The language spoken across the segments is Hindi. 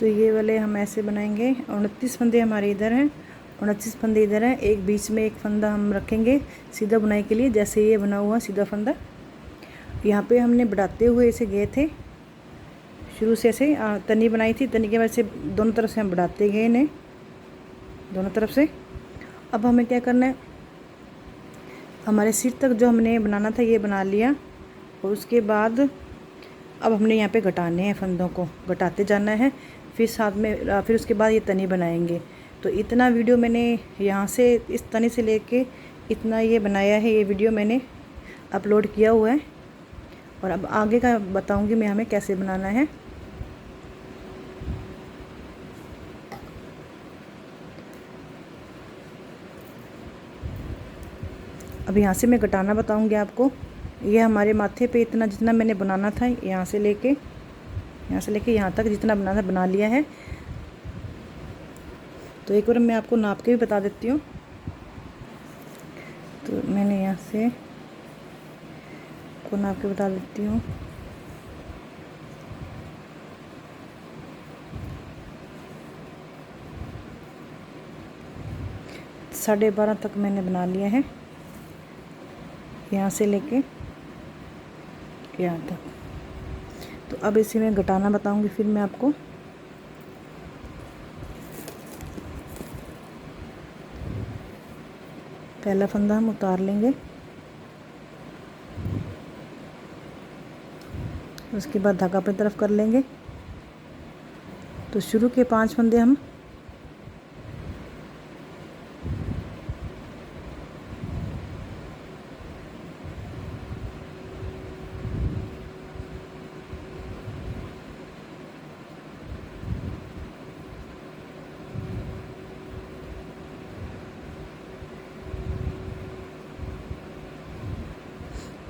तो ये वाले हम ऐसे बनाएंगे। 29 फंदे हमारे इधर हैं, 29 फंदे इधर हैं। एक बीच में एक फंदा हम रखेंगे सीधा बुनाई के लिए, जैसे ये बना हुआ सीधा फंदा। यहाँ पे हमने बढ़ाते हुए इसे गए थे, शुरू से ऐसे तनी बनाई थी, तनी के वजह से दोनों तरफ से हम बढ़ाते गए इन्हें, दोनों तरफ से। अब हमें क्या करना है, हमारे सिर तक जो हमने बनाना था ये बना लिया, और उसके बाद अब हमने यहाँ पे घटाने हैं, फंदों को घटाते जाना है। फिर साथ में फिर उसके बाद ये तनी बनाएंगे। तो इतना वीडियो मैंने यहाँ से इस तनी से लेके इतना ये बनाया है, ये वीडियो मैंने अपलोड किया हुआ है। और अब आगे का बताऊँगी मैं हमें कैसे बनाना है। अब यहाँ से मैं घटाना बताऊँगी आपको। ये हमारे माथे पे इतना जितना मैंने बनाना था, यहाँ से लेके यहाँ तक जितना बनाना था बना लिया है। तो एक बार मैं आपको नाप के भी बता देती हूँ। तो मैंने यहाँ से को नाप के बता देती हूँ। साढ़े 12 तक मैंने बना लिया है, यहाँ से लेके यहाँ तक। तो अब इसे मैं घटाना बताऊंगी फिर मैं आपको। पहला फंदा हम उतार लेंगे, उसके बाद धागा अपनी तरफ कर लेंगे। तो शुरू के 5 फंदे हम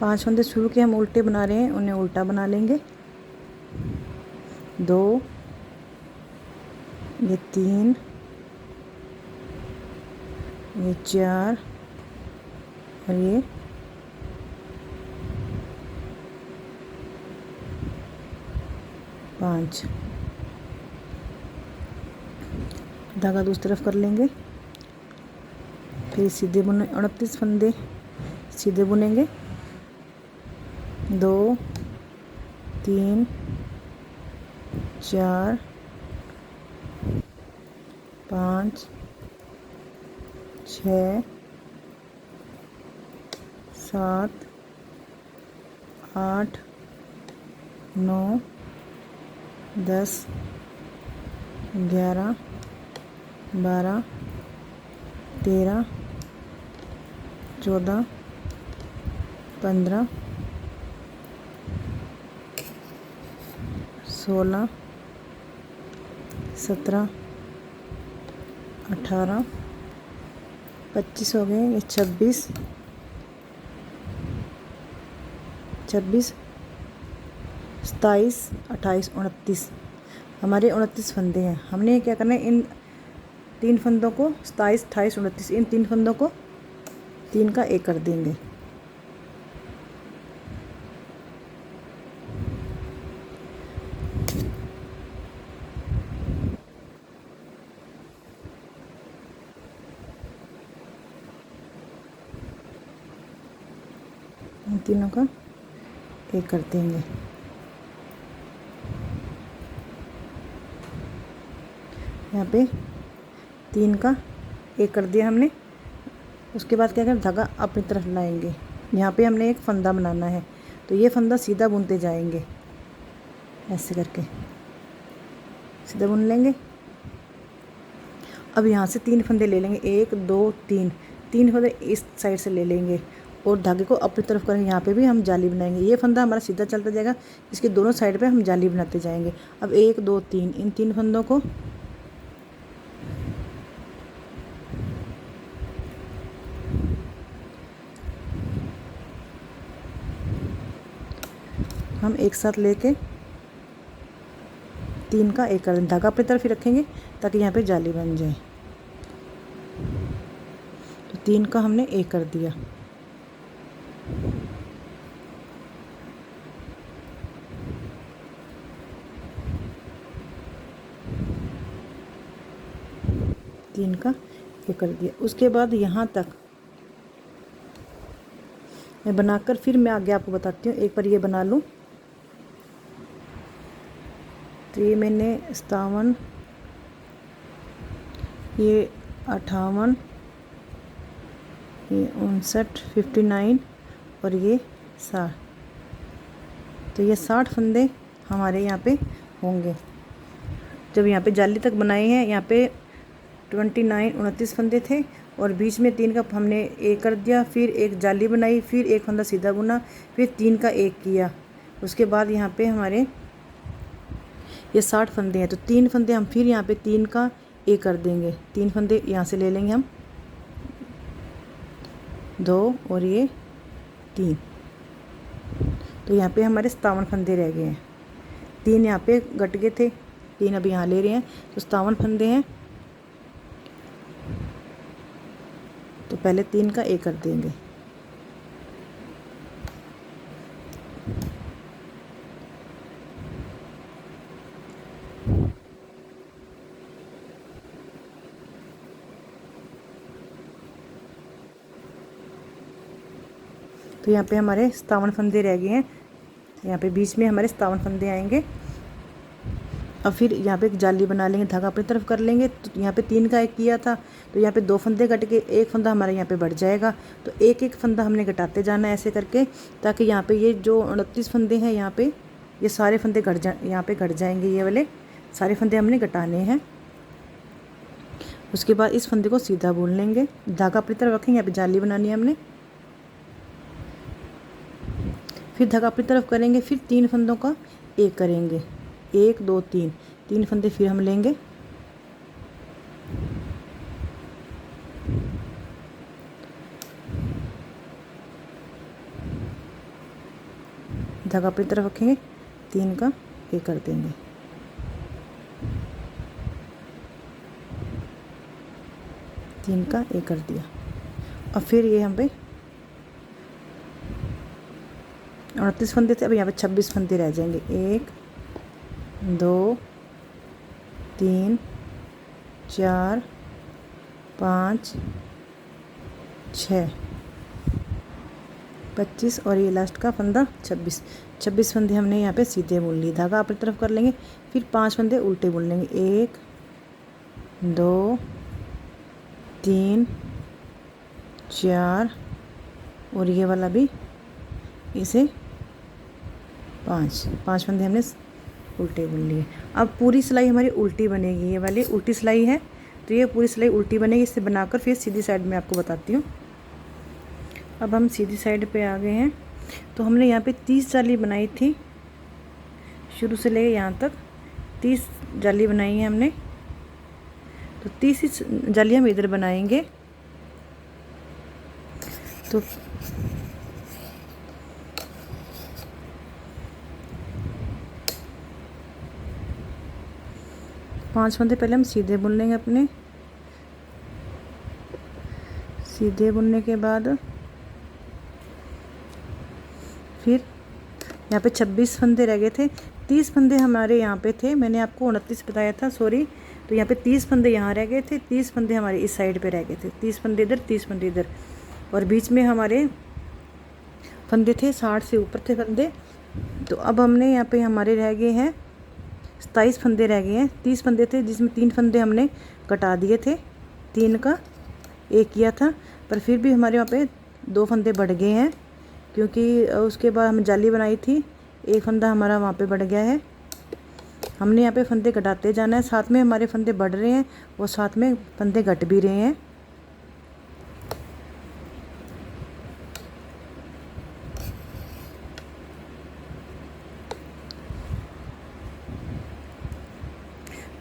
पांच फंदे शुरू के हम उल्टे बना रहे हैं, उन्हें उल्टा बना लेंगे। 2, ये 3, ये 4 और ये 5। धागा दूसरी तरफ कर लेंगे। फिर सीधे बुने 29 फंदे सीधे बुनेंगे। 2, 3, 4, 5, 6, 7, 8, 9, 10, 11, 12, 13, 14, 15, 16, 17, 18, 25 हो गए। ये 26, 27, 28, 29 हमारे 29 फंदे हैं। हमने क्या करना है, इन 3 फंदों को 27, 28, 29 इन 3 फंदों को 3 का 1 कर देंगे। इन तीनों का 1 कर देंगे। यहाँ पे 3 का 1 कर दिया हमने। उसके बाद क्या करें, धागा अपनी तरफ लाएंगे। यहाँ पे हमने एक फंदा बनाना है, तो ये फंदा सीधा बुनते जाएंगे, ऐसे करके सीधा बुन लेंगे। अब यहाँ से 3 फंदे ले लेंगे, 1, 2, 3 फंदे इस साइड से ले लेंगे और धागे को अपनी तरफ करेंगे। यहाँ पे भी हम जाली बनाएंगे। ये फंदा हमारा सीधा चलता जाएगा, इसके दोनों साइड पे हम जाली बनाते जाएंगे। अब 1, 2, 3 इन 3 फंदों को हम एक साथ लेके 3 का 1 कर दें। धागा अपनी तरफ ही रखेंगे ताकि यहाँ पे जाली बन जाए। तो 3 का हमने 1 कर दिया। 3 का ये कर दिया। उसके बाद यहाँ तक मैं बनाकर फिर मैं आगे आपको बताती हूँ। एक बार ये बना लूँ तो ये मैंने 57, ये 58, ये 59, 59 और ये 60। तो ये 60 फंदे हमारे यहाँ पे होंगे। जब यहाँ पे जाली तक बनाए हैं, यहाँ पे 29 फंदे थे और बीच में 3 का हमने एक कर दिया, फिर एक जाली बनाई, फिर एक फंदा सीधा बुना, फिर 3 का एक किया। उसके बाद यहाँ पे हमारे ये 60 फंदे हैं। तो 3 फंदे हम फिर यहाँ पे 3 का एक कर देंगे। 3 फंदे यहाँ से ले लेंगे हम, 2 और ये 3। तो यहाँ पे हमारे 57 फंदे रह गए हैं। 3 यहाँ पे घट गए थे, 3 अभी यहाँ ले रहे हैं, तो 57 फंदे हैं। तो पहले 3 का एक कर देंगे। तो यहाँ पे हमारे 57 फंदे रह गए हैं। यहाँ पे बीच में हमारे 57 फंदे आएंगे। अब फिर यहाँ पे एक जाली बना लेंगे, धागा अपनी तरफ कर लेंगे। तो यहाँ पे 3 का एक किया था, तो यहाँ पे 2 फंदे कट के एक फंदा हमारा यहाँ पे बढ़ जाएगा। तो एक एक फंदा हमने घटाते जाना है ऐसे करके, ताकि यहाँ पे ये जो 29 फंदे हैं यहाँ पे ये सारे फंदे यहाँ पे घट जाएंगे। ये वाले सारे फंदे हमने घटाने हैं। उसके बाद इस फंदे को सीधा बुन लेंगे, धागा अपनी तरफ रखेंगे। यहाँ पे जाली बनानी है हमने, फिर धागा अपनी तरफ करेंगे, फिर 3 फंदों का एक करेंगे। 1 2 3, 3 फंदे फिर हम लेंगे। धागा अपनी तरफ रखेंगे, 3 का एक कर देंगे। तीन का एक कर दिया। और फिर ये हम पे 29 फंदे थे, अब यहाँ पे 26 फंदे रह जाएंगे। 1 2 3 4 5 6 25 और ये लास्ट का फंदा 26 फंदे हमने यहाँ पे सीधे बुन लिए। धागा अपनी तरफ कर लेंगे, फिर 5 फंदे उल्टे बुन लेंगे। 1 2 3 4 और ये वाला भी इसे 5 फंदे हमने उल्टे बुन लिए। अब पूरी सिलाई हमारी उल्टी बनेगी। ये वाली उल्टी सिलाई है, तो ये पूरी सिलाई उल्टी बनेगी। इसे बनाकर फिर सीधी साइड में आपको बताती हूँ। अब हम सीधी साइड पे आ गए हैं। तो हमने यहाँ पे 30 जाली बनाई थी, शुरू से लेके यहाँ तक 30 जाली बनाई है हमने। तो 30 जाली हम इधर बनाएंगे। तो पांच फंदे पहले हम सीधे बुन लेंगे अपने। सीधे बुनने के बाद फिर यहाँ पे 26 फंदे रह गए थे। 30 फंदे हमारे यहाँ पे थे, मैंने आपको 29 बताया था, सॉरी। तो यहाँ पे 30 फंदे यहाँ रह गए थे, 30 फंदे हमारे इस साइड पे रह गए थे। 30 फंदे इधर, 30 फंदे इधर, और बीच में हमारे फंदे थे 60 से ऊपर थे फंदे। तो अब हमने यहाँ पे हमारे रह गए हैं 27 फंदे रह गए हैं। 30 फंदे थे जिसमें 3 फंदे हमने कटा दिए थे, 3 का एक किया था, पर फिर भी हमारे वहाँ पे 2 फंदे बढ़ गए हैं, क्योंकि उसके बाद हम जाली बनाई थी। एक फंदा हमारा वहाँ पे बढ़ गया है। हमने यहाँ पे फंदे घटाते जाना है, साथ में हमारे फंदे बढ़ रहे हैं और साथ में फंदे घट भी रहे हैं।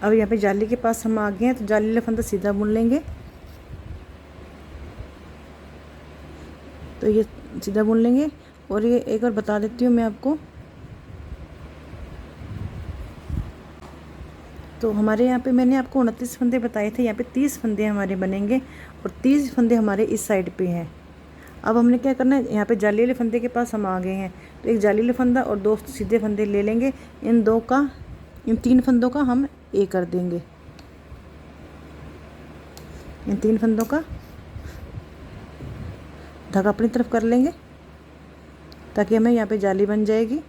अब यहाँ पे जाली के पास हम आ गए हैं, तो जाली वाला फंदा सीधा बुन लेंगे। तो ये सीधा बुन लेंगे। और ये एक बार बता देती हूँ मैं आपको, तो हमारे यहाँ पे मैंने आपको 29 फंदे बताए थे, यहाँ पे 30 फंदे हमारे बनेंगे और 30 फंदे हमारे इस साइड पे हैं। अब हमने क्या करना है, यहाँ पे जाली वाले फंदे के पास हम आ गए हैं, तो एक जाली वाला फंदा और 2 सीधे फंदे ले लेंगे। इन 3 फंदों का हम एक कर देंगे। इन 3 फंदों का धागा अपनी तरफ कर लेंगे ताकि हमें यहाँ पे जाली बन जाएगी।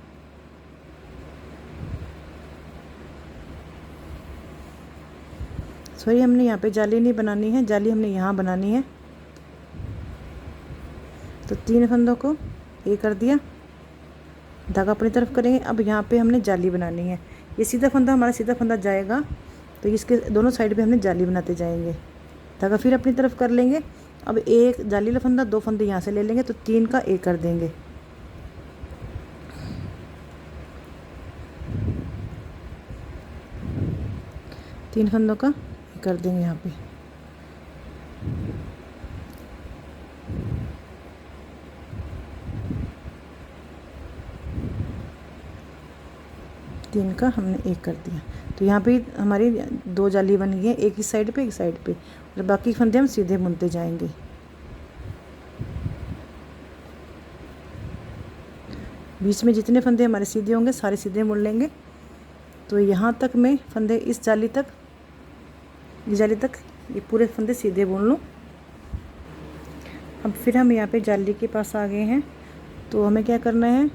सॉरी, हमने यहाँ पे जाली नहीं बनानी है, जाली हमने यहाँ बनानी है। तो 3 फंदों को ये कर दिया, धागा अपनी तरफ करेंगे। अब यहाँ पे हमने जाली बनानी है। ये सीधा फंदा हमारा सीधा फंदा जाएगा, तो इसके दोनों साइड पे हमने जाली बनाते जाएंगे। धागा फिर अपनी तरफ कर लेंगे। अब एक जाली वाला फंदा, 2 फंदे यहाँ से ले लेंगे, तो 3 का एक कर देंगे। तीन फंदों का कर देंगे यहाँ पे। तीन का हमने एक कर दिया। तो यहाँ पे हमारी 2 जाली बन गई है, एक इस साइड पे एक साइड पे, और बाकी फंदे हम सीधे बुनते जाएंगे। बीच में जितने फंदे हमारे सीधे होंगे सारे सीधे बुन लेंगे। तो यहाँ तक मैं फंदे इस जाली तक, इस जाली तक ये पूरे फंदे सीधे बुन लूँ। अब फिर हम यहाँ पे जाली के पास आ गए हैं, तो हमें क्या करना है,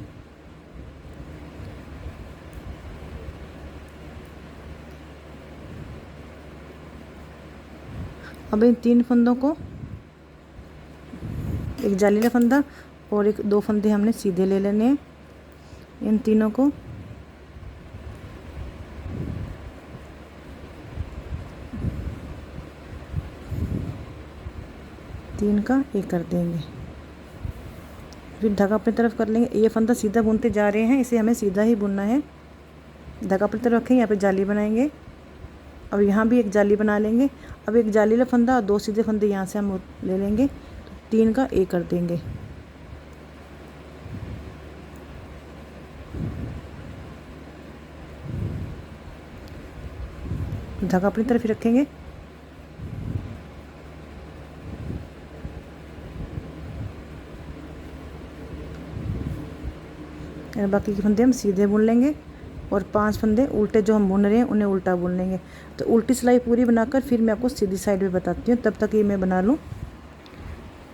अब इन 3 फंदों को, एक जाली का फंदा और 2 फंदे हमने सीधे ले लेने हैं। इन तीनों को तीन का एक कर देंगे। फिर धागा अपनी तरफ कर लेंगे। ये फंदा सीधा बुनते जा रहे हैं, इसे हमें सीधा ही बुनना है। धागा अपनी तरफ रखेंगे, यहाँ पे जाली बनाएंगे। अब यहाँ भी एक जाली बना लेंगे। अब एक जाली वाला फंदा और 2 सीधे फंदे यहाँ से हम ले लेंगे, तो 3 का एक कर देंगे। धागा अपनी तरफ ही रखेंगे। बाकी के फंदे हम सीधे बुन लेंगे, और 5 फंदे उल्टे जो हम बुन रहे हैं उन्हें उल्टा बुन लेंगे। तो उल्टी सिलाई पूरी बनाकर फिर मैं आपको सीधी साइड में बताती हूँ, तब तक ये मैं बना लूँ।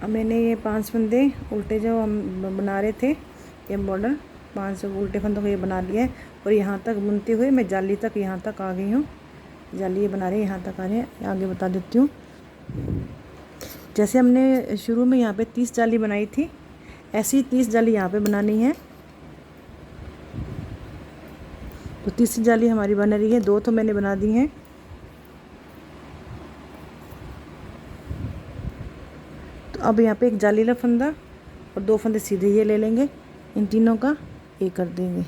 अब मैंने ये 5 फंदे उल्टे जो हम बना रहे थे, ये बॉर्डर 5 उल्टे फंदों को ये बना लिया है, और यहाँ तक बुनते हुए मैं जाली तक यहाँ तक आ गई हूँ। जाली ये बना रही है, यहाँ तक आ रही है। आगे बता देती हूँ। जैसे हमने शुरू में यहाँ पे 30 जाली बनाई थी, ऐसी 30 जाली यहाँ पे बनानी है। तो 30 जाली हमारी बन रही है, 2 तो मैंने बना दी हैं। तो अब यहाँ पे एक जाली वाला फंदा और 2 फंदे सीधे ये ले लेंगे, इन तीनों का एक कर देंगे।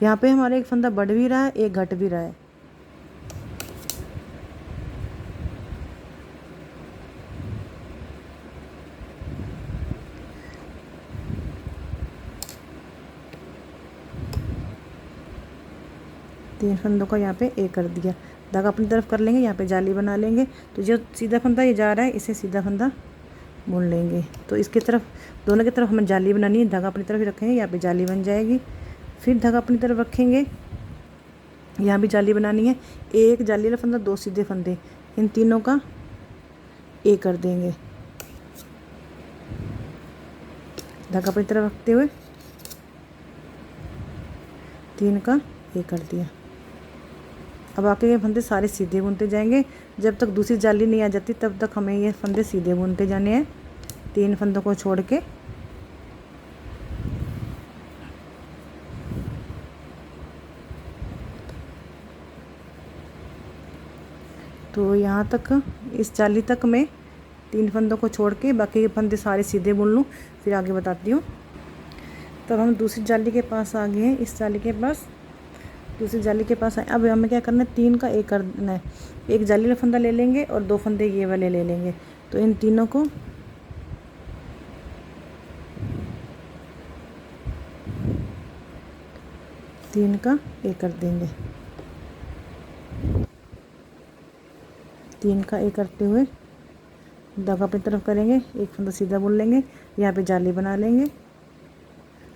यहाँ पे हमारा एक फंदा बढ़ भी रहा है, एक घट भी रहा है। तीन फंदों का यहाँ पे एक कर दिया। धागा अपनी तरफ कर लेंगे, यहाँ पे जाली बना लेंगे। तो जो सीधा फंदा ये जा रहा है, इसे सीधा फंदा बुन लेंगे। तो इसके तरफ, दोनों की तरफ हमें जाली बनानी है। धागा अपनी तरफ ही रखेंगे, यहाँ पे जाली बन जाएगी। फिर धागा अपनी तरफ रखेंगे, यहाँ भी जाली बनानी है। एक जाली वाला फंदा, 2 सीधे फंदे, इन तीनों का एक कर देंगे। धागा अपनी तरफ रखते हुए 3 का एक कर दिया। अब आके ये फंदे सारे सीधे बुनते जाएंगे। जब तक दूसरी जाली नहीं आ जाती तब तक हमें ये फंदे सीधे बुनते जाने हैं, 3 फंदों को छोड़ के। तो यहाँ तक, इस जाली तक मैं 3 फंदों को छोड़ के बाकी ये फंदे सारे सीधे बुन लूँ, फिर आगे बताती हूँ। तब हम दूसरी जाली के पास आ गए हैं। इस जाली के पास, दूसरी जाली के पास आए। अब हमें क्या करना है, 3 का एक करना है। एक जाली वाला फंदा ले लेंगे और 2 फंदे ये वाले ले लेंगे। तो इन तीनों को तीन का एक कर देंगे। 3 का एक करते हुए धागा अपनी तरफ करेंगे, एक फंदा सीधा बुन लेंगे, यहाँ पे जाली बना लेंगे।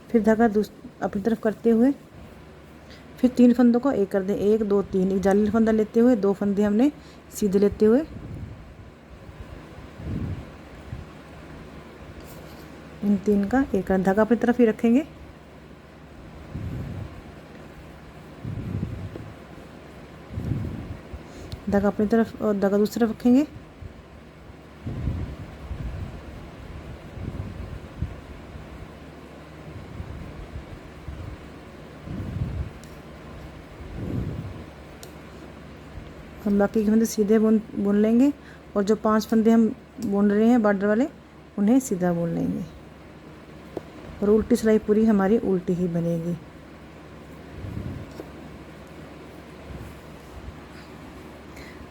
फिर धागा अपनी तरफ करते हुए फिर 3 फंदों को एक कर दें। 1 2 3, एक जाली फंदा लेते हुए 2 फंदे हमने सीधे लेते हुए इन 3 का एक धागा अपनी तरफ ही रखेंगे। धागा अपनी तरफ और धागा दूसरी तरफ रखेंगे। हम बाकी के फंदे सीधे बुन लेंगे और जो 5 फंदे हम बुन रहे हैं बॉर्डर वाले उन्हें सीधा बुन लेंगे और उल्टी सिलाई पूरी हमारी उल्टी ही बनेगी।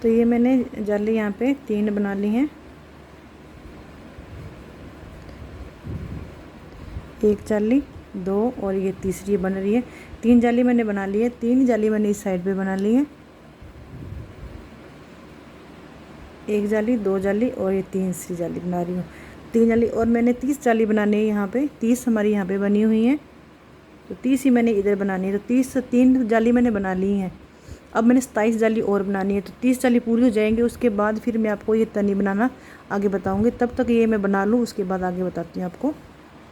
तो ये मैंने जाली यहाँ पे 3 बना ली हैं। एक जाली, 2 और ये तीसरी बन रही है। 3 जाली मैंने बना ली है। 3 जाली मैंने इस साइड पे बना ली है। एक जाली, 2 जाली और ये तीसरी जाली बना रही हूँ। 3 जाली और मैंने 30 जाली बनानी है। यहाँ पे 30 हमारी यहाँ पे बनी हुई है, तो 30 ही मैंने इधर बनानी है। तो 3 जाली मैंने बना ली हैं। अब मैंने 27 जाली और बनानी है। तो 30 जाली पूरी हो जाएंगे, उसके बाद फिर मैं आपको ये तनी बनाना आगे बताऊँगी। तब तक ये मैं बना लूँ, उसके बाद आगे बताती हूँ आपको।